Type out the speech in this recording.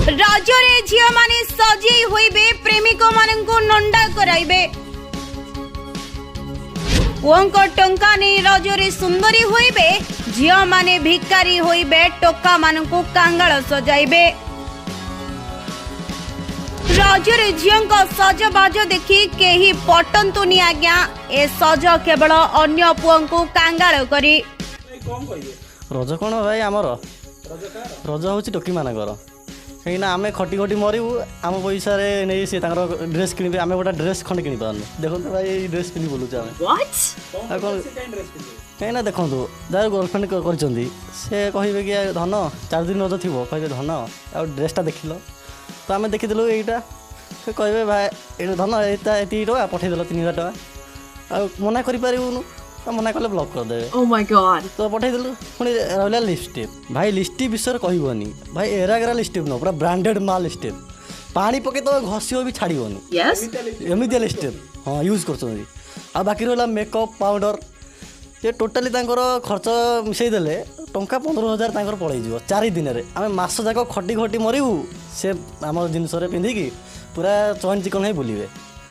रजरे झियो माने सजई होइबे प्रेमिक माननकु नंडा कराइबे पुओंको टंका नहीं रजरे सुंदरी होइबे झियो माने भिकारी होइबे टोका माननकु कांगाल सजाइबे रजरे झियोंको सजबाज देखि केही पटंतुनी आज्ञा ए सज केवल अन्य पुओंकु कांगाल करी रज कौन भाई आमर रज हूँ टोकी मानकर कहीं आम खटी खटी मरबू आम पैसा नहीं सी ड्रेस किणवे आम गोटे ड्रेस खंडे कि पारनु देखो भाई ड्रेस पिंधि बुलूचे आम कहीं देखो जार गर्लफ्रेंड कर कहे कि धन 4 दिन रज थी कहे धन आ ड्रेसटा देख तो आम देखीलु यहीटा से कहे भाई ये धन यहाँ ये टका पठेदेल 3000 टका आ मना करूँ तो मना कले ब्लॉक करदे तो पठेदेलु पुणी रहा लिपस्टिक भाई लिपस्टिक विषय कहबनी भाई एरा गेरा लिपस्टिक न पूरा ब्रांडेड माल लिपस्टिक पानी पके तो घसी भी छाड़बनी एमती लिपस्टिक हाँ यूज कर बाकी रहा मेकअप पाउडर ये टोटाली खर्च मिसईदे टंका 15,000 पलैज 4 दिन में आम मस जाक खटी खटी मरबू से आम जिनस पिंधिकी पूरा चौन चिकन ही बुलवे।